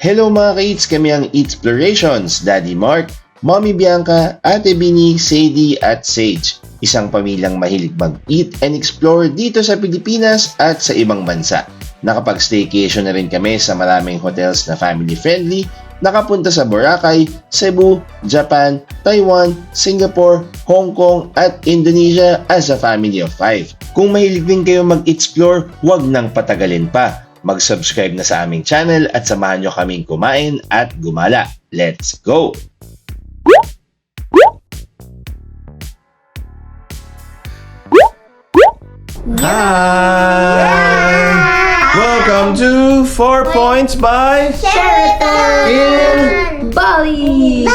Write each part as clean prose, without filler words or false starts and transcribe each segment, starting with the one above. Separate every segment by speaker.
Speaker 1: Hello mga ka-eats, kami ang Eatsplorations, Daddy Mark, Mommy Bianca, Ate Bini, Sadie at Sage. Isang pamilyang mahilig mag-eat and explore dito sa Pilipinas at sa ibang bansa. Nakapag-staycation na rin kami sa maraming hotels na family-friendly, nakapunta sa Boracay, Cebu, Japan, Taiwan, Singapore, Hong Kong at Indonesia as a family of 5. Kung mahilig din kayo mag-explore, huwag nang patagalin pa. Mag-subscribe na sa aming channel at samahan nyo kaming kumain at gumala. Let's go! Hi! Welcome to 4 Points by
Speaker 2: Sheraton
Speaker 1: in
Speaker 2: Bali!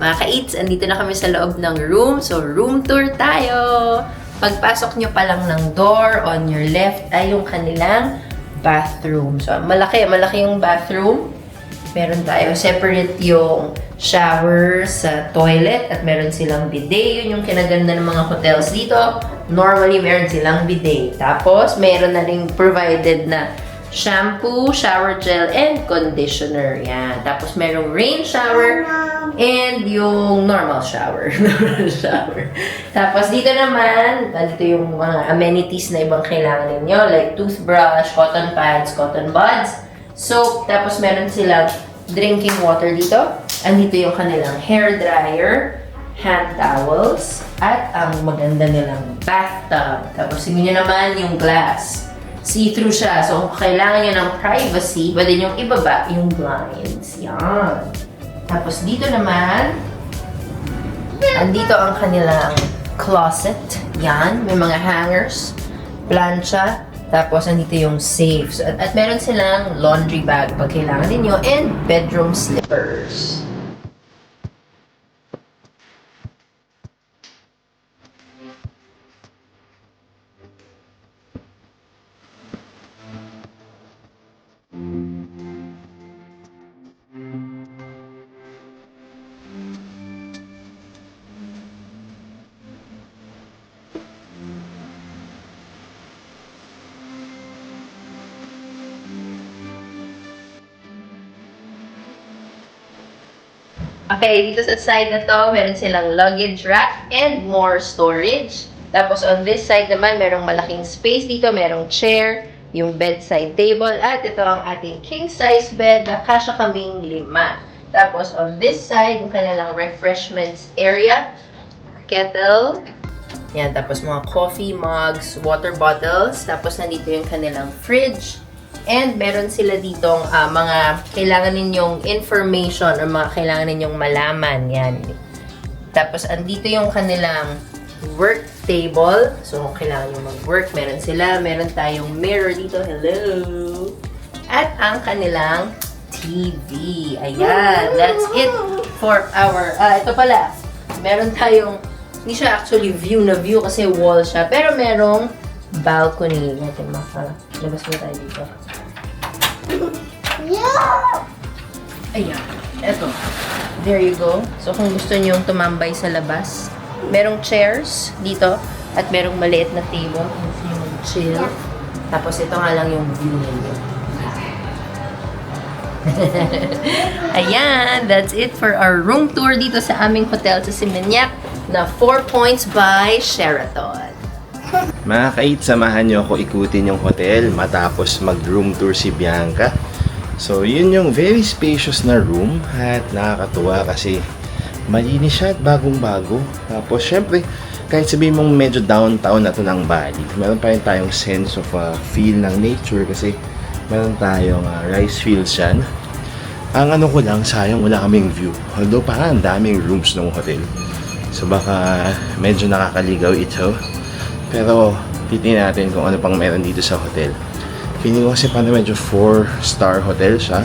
Speaker 3: Mga ka-eats, andito na kami sa loob ng room. So, room tour tayo. Pagpasok nyo pa lang ng door, on your left ay yung kanilang bathroom. So, malaki yung bathroom. Meron tayo separate yung shower sa toilet at meron silang bidet. Yun yung kinaganda ng mga hotels dito. Normally, meron silang bidet. Tapos, meron na rin provided na shampoo, shower gel, and conditioner. Yan. Tapos, merong rain shower and yung normal shower. Tapos, dito naman, dito yung mga amenities na ibang kailangan ninyo. Like toothbrush, cotton pads, cotton buds, soap. Tapos, meron silang drinking water dito. Andito yung kanilang hair dryer, hand towels, at ang maganda nilang bathtub. Tapos, tingnan nyo naman yung glass. See-through siya. So, kung kailangan nyo ng privacy, pwede nyo ibaba yung blinds. Yan. Tapos, dito naman, andito ang kanilang closet. Yan. May mga hangers, plancha, tapos andito yung safes. At meron silang laundry bag pag kailangan ninyo, and bedroom slippers. Okay, dito sa side na to, meron silang luggage rack and more storage. Tapos on this side naman, merong malaking space dito, merong chair, yung bedside table, at ito ang ating king-size bed na kasya kaming 5. Tapos on this side, yung kanilang refreshments area, kettle, yan, tapos mga coffee mugs, water bottles, tapos nandito yung kanilang fridge. And meron sila ditong mga kailangan ninyong information or mga kailangan ninyong malaman. Yan. Tapos, andito yung kanilang work table. So, kung kailangan nyo mag-work, meron sila. Meron tayong mirror dito. Hello! At ang kanilang TV. Ayan. That's it for our... ito pala. Meron tayong... Hindi siya actually view na view kasi wall siya. Pero merong balcony. Natin makalabas mo tayo dito. Ayan. Eto. There you go. So, kung gusto nyong tumambay sa labas, merong chairs dito at merong maliit na table kung gusto nyo mag-chill. Tapos, ito nga lang yung view ninyo. Ayan. That's it for our room tour dito sa aming hotel sa Seminyak na 4 Points by Sheraton.
Speaker 1: Mga ka-eats, samahan nyo ako ikutin yung hotel matapos mag-room tour si Bianca. So, yun yung very spacious na room at nakakatuwa kasi malinis siya at bagong-bago. Tapos, syempre, kahit sabihin mong medyo downtown na to ng Bali, meron pa rin tayong sense of feel ng nature kasi meron tayong rice fields yan. Ang ano ko lang, sayang wala kaming view. Although, parang ang daming rooms ng hotel. So, baka medyo nakakaligaw ito. Pero, titingnan natin kung ano pang meron dito sa hotel. Feeling ko kasi parang medyo 4-star hotel siya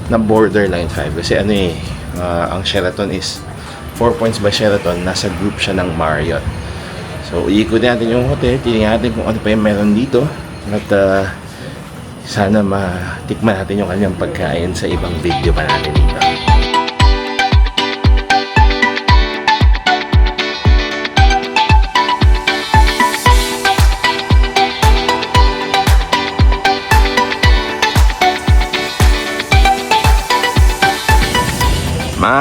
Speaker 1: na borderline 5. Kasi ang Sheraton is 4 Points by Sheraton. Nasa group siya ng Marriott. So, iikutin natin yung hotel. Titingnan natin kung ano pa yung meron dito. At sana matikman natin yung kanyang pagkain sa ibang video pa natin dito.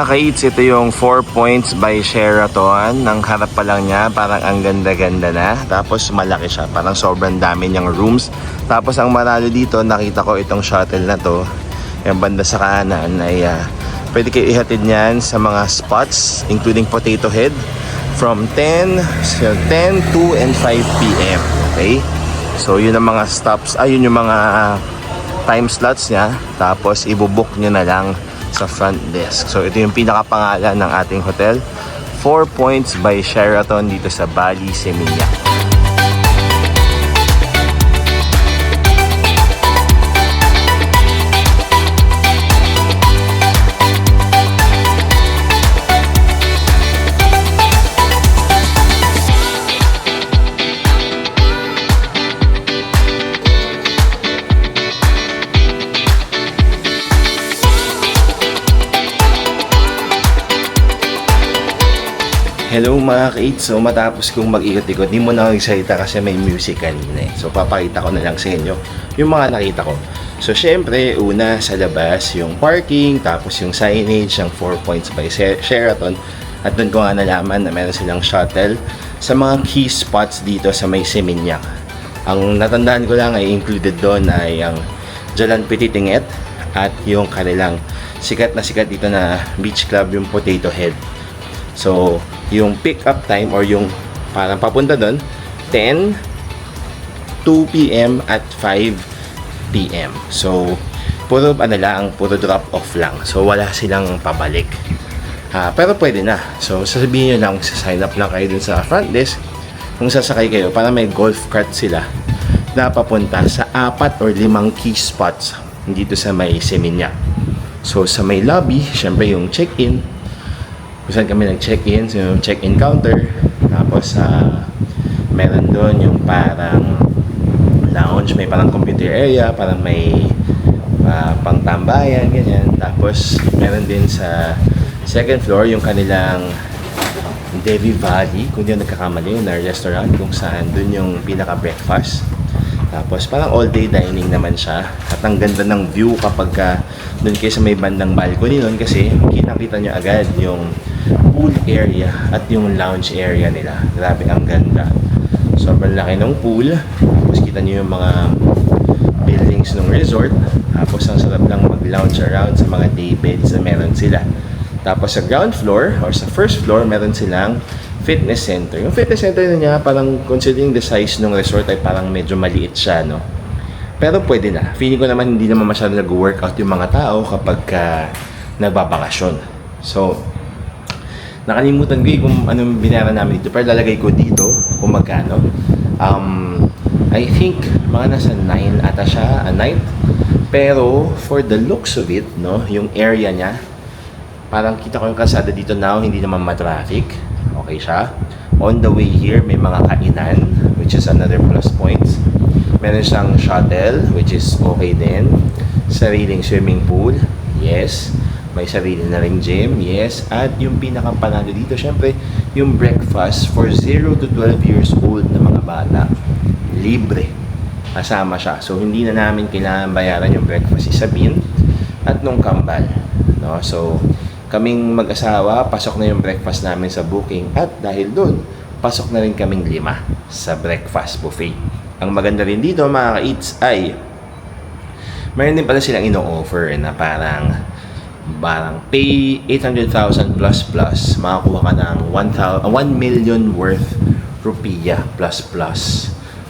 Speaker 1: Mga ka-eats, ito yung 4 Points by Sheraton. Ang harap pa lang niya, parang ang ganda-ganda na. Tapos malaki siya, parang sobrang dami niyang rooms. Tapos ang maralo dito, nakita ko itong shuttle na to. Yung banda sa kanan ay pwede kayo ihatid niyan sa mga spots, including Potato Head, from 10, 2, and 5 p.m. Okay? So yun ang mga stops, yun yung mga time slots niya. Tapos ibubook nyo na lang sa front desk. So ito yung pinakapangalan ng ating hotel, 4 Points by Sheraton dito sa Bali, Seminyak. Hello mga ka-eats, so matapos kong mag-ikot-ikot, di mo na nagsalita kasi may music kanina eh. So papakita ko na lang sa inyo yung mga nakita ko. So syempre, una sa labas yung parking, tapos yung signage, yung 4 Points by Sheraton. At doon ko nga nalaman na meron silang shuttle sa mga key spots dito sa may Seminyak. Ang natandaan ko lang ay included doon ay ang Jalan Petitinget at yung kanilang sikat na sikat dito na beach club, yung Potato Head. So, yung pick up time or yung parang papunta doon, 10, 2 p.m. at 5 p.m. So, puro puro drop off lang. So, wala silang pabalik. Pero pwede na. So, sasabihin nyo lang, sign up lang kayo dun sa front desk kung sasakay kayo para may golf cart sila na papunta sa 4 or 5 key spots dito sa may Seminyak. So, sa may lobby, syempre yung check-in, kung saan kami nag-check-in, so yung check-in counter. Tapos meron doon yung parang lounge, may parang computer area, parang may pangtambayan, ganyan. Tapos meron din sa second floor yung kanilang Devi Valley, kung di ako nagkakamali, na restaurant kung saan doon yung pinaka-breakfast. Tapos parang all-day dining naman siya. At ang ganda ng view kapag doon kayo sa may bandang balcony noon kasi kita-kita nyo agad yung pool area at yung lounge area nila. Grabe, ang ganda. Sobrang laki ng pool. Tapos kita nyo yung mga buildings ng resort. Tapos ang sarap lang mag-lounge around sa mga day beds na meron sila. Tapos sa ground floor or sa first floor meron silang fitness center. Yung fitness center niya, parang considering the size ng resort ay parang medyo maliit siya, no? Pero pwede na. Feeling ko naman hindi naman masyado nag-workout yung mga tao kapag nagbabakasyon. So, nakalimutan ko kung anong binayaran namin dito. Pero lalagay ko dito kung magkano. I think mga nasa 9 ata siya a night. Pero for the looks of it, no, yung area niya, parang kita ko yung kalsada dito now, hindi naman ma-traffic. Okay siya. On the way here, may mga kainan, which is another plus points. Meron siyang shuttle, which is okay din. Sariling swimming pool, yes. May sarili na ring gym, yes. At yung pinakapanalo dito, syempre, yung breakfast for 0 to 12 years old na mga bata. Libre. Kasama siya. So, hindi na namin kailangan bayaran yung breakfast si Sabine at nung kambal. No? So, kaming mag-asawa, pasok na yung breakfast namin sa booking. At dahil doon, pasok na rin kaming 5 sa breakfast buffet. Ang maganda rin dito, mga ka-eats, ay mayroon din pala silang ino-offer na parang pay 800,000 plus makakuha ka ng 1 million worth rupiah plus.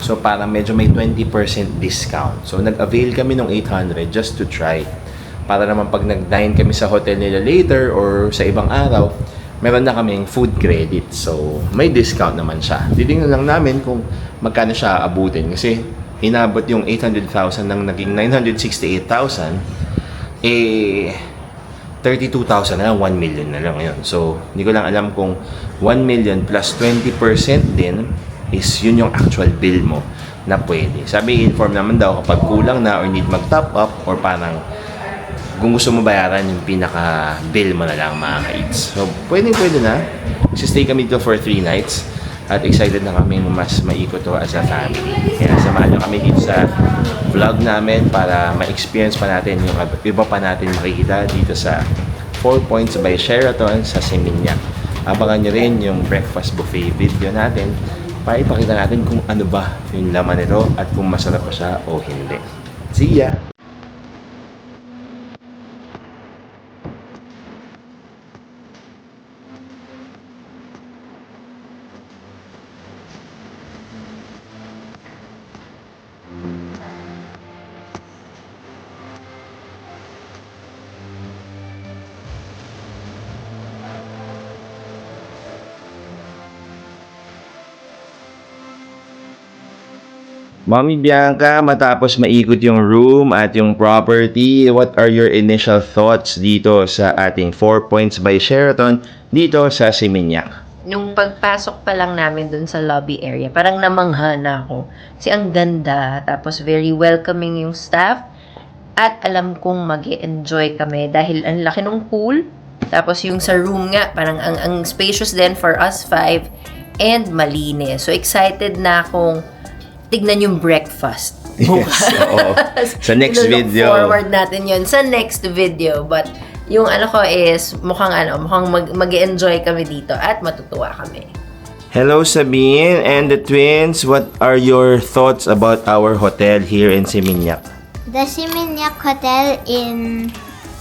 Speaker 1: So parang medyo may 20% discount. So nag-avail kami ng 800 just to try. Para naman pag nag-dine kami sa hotel nila later or sa ibang araw, meron na kaming food credit. So may discount naman siya. Titingnan lang namin kung magkano siya abutin. Kasi inabot yung 800,000 ng naging 968,000. 32,000 na lang, 1 million na lang yun. So, hindi ko lang alam kung 1 million plus 20% din is yun yung actual bill mo na pwede. Sabi, inform naman daw kapag kulang na or need mag-top up or parang kung gusto mo bayaran yung pinaka-bill mo na lang, mga ka-eats. So, pwede na. Stay kami dito for 3 nights at excited na kami mas maikot to as a family. Kaya samahan nyo kami dito sa vlog namin para ma-experience pa natin yung iba pa natin makikita dito sa 4 Points by Sheraton sa Seminyak. Abangan nyo rin yung breakfast buffet video natin para ipakita natin kung ano ba yung laman nito at kung masarap pa siya o hindi. See ya! Mami Bianca, matapos maikot yung room at yung property, what are your initial thoughts dito sa ating 4 Points by Sheraton dito sa Seminyak?
Speaker 3: Nung pagpasok pa lang namin dun sa lobby area, parang namangha na ako. Kasi ang ganda, tapos very welcoming yung staff. At alam kong mag-enjoy kami dahil ang laki ng pool. Tapos yung sa room nga, parang ang spacious din for us 5 and malinis. So excited na akong tignan yung breakfast.
Speaker 1: Yes, oo. Sa next video.
Speaker 3: Forward natin yun sa next video. But yung ano ko is mukhang mag-enjoy kami dito at matutuwa kami.
Speaker 1: Hello Sabine and the twins, what are your thoughts about our hotel here in Seminyak?
Speaker 2: The Seminyak Hotel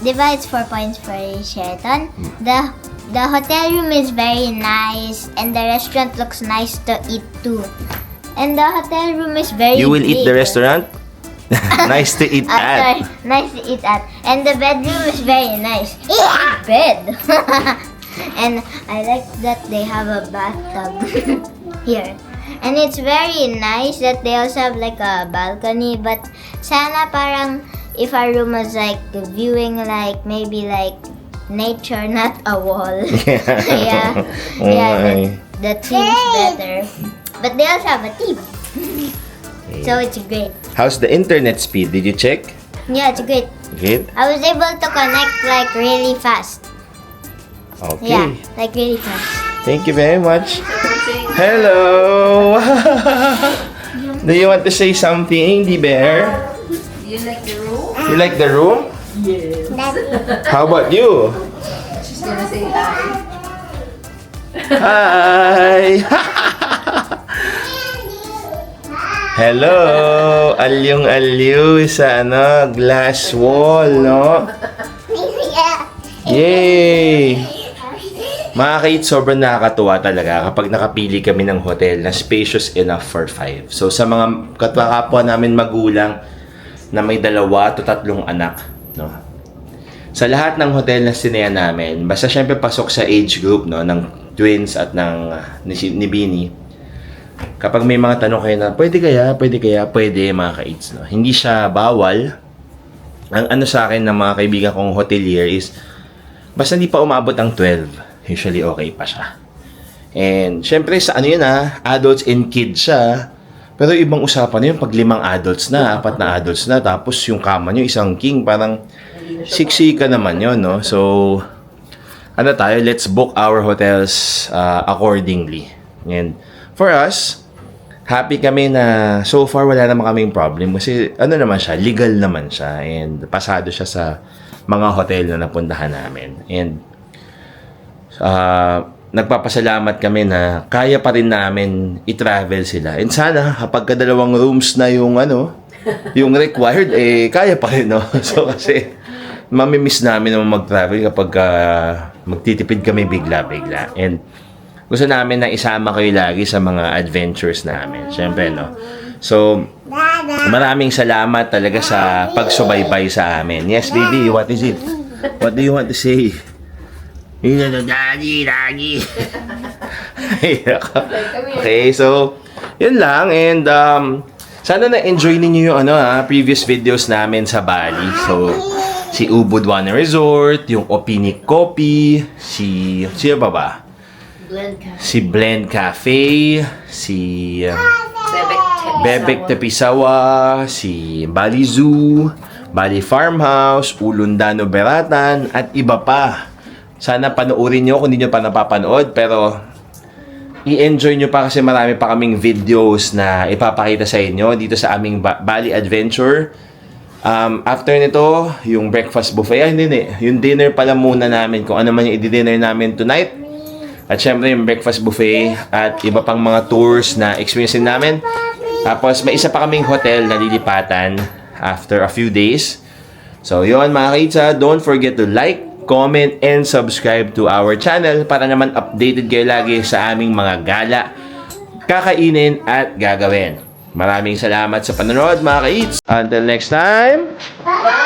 Speaker 2: diba it's 4 Points for Sheraton. The hotel room is very nice and the restaurant looks nice to eat too. And the hotel room is very
Speaker 1: You will
Speaker 2: big.
Speaker 1: eat the restaurant? Nice to eat
Speaker 2: Sorry,
Speaker 1: at.
Speaker 2: nice to eat at. And the bedroom is very nice. Bed. And I like that they have a bathtub here. And it's very nice that they also have like a balcony. But sana parang if our room was like viewing like maybe like nature, not a wall. Yeah.
Speaker 1: Oh my.
Speaker 2: The theme's better. But they also have a theme. So it's great.
Speaker 1: How's the internet speed? Did you check?
Speaker 2: Yeah, it's great.
Speaker 1: Good?
Speaker 2: I was able to connect like really fast.
Speaker 1: Okay.
Speaker 2: Yeah, like really fast.
Speaker 1: Thank you very much. Hello! Do you want to say something, the bear?
Speaker 3: You like the room?
Speaker 1: You like the room? How about you?
Speaker 3: She's gonna say hi.
Speaker 1: Hi! Hello! Alyong-alyo sa glass wall, no? Yay! Mga kait, sobrang nakakatuwa talaga kapag nakapili kami ng hotel na spacious enough for 5. So sa mga kapwa namin magulang na may 2 to 3 anak, no? Sa lahat ng hotel na sinaya namin, basta syempre pasok sa age group, no, ng twins at ni Bini. Kapag may mga tanong kayo na, pwede mga ka-aids, no? Hindi siya bawal. Ang ano sa akin ng mga kaibigan kong hotelier is, basta hindi pa umabot ang 12, usually okay pa siya. And, syempre sa adults and kids siya. Pero ibang usapan na yun, pag 5 adults na, 4 na adults na, tapos yung kama nyo, isang king, parang siksika naman yun, no? So, let's book our hotels accordingly. And, for us, happy kami na so far wala naman kaming problem kasi naman siya, legal naman siya and pasado siya sa mga hotel na napuntahan namin. And nagpapasalamat kami na kaya pa rin namin i-travel sila. And sana kapag 2 rooms na yung yung required, kaya pa rin, no? So kasi mamimiss namin naman mag-travel kapag magtitipid kami bigla-bigla. And gusto namin na isama kayo lagi sa mga adventures namin. Siyempre, no? So, maraming salamat talaga sa pagsubaybay sa amin. Yes, baby, what is it? What do you want to say? Daddy. Okay, so, yun lang. And, sana na-enjoy ninyo yung previous videos namin sa Bali. So, si Ubud One Resort, yung Opinic Coffee, sino ba? Si Blend Cafe, si Bebek Tepisawa, si Bali Zoo, Bali Farmhouse, Ulundano Beratan, at iba pa. Sana panoorin nyo kung hindi nyo pa napapanood, pero i-enjoy nyo pa kasi marami pa kaming videos na ipapakita sa inyo dito sa aming Bali Adventure. After nito, yung breakfast buffet. Hindi. Yung dinner pala muna namin. Kung ano man yung i-dinner namin tonight. At syempre yung breakfast buffet. At iba pang mga tours na experience namin. Tapos may isa pa kaming hotel na lilipatan after a few days. So yun mga kaitsa, don't forget to like, comment, and subscribe to our channel para naman updated kayo lagi sa aming mga gala, kakainin at gagawin. Maraming salamat sa panonood mga kaits. Until next time,
Speaker 2: Bye!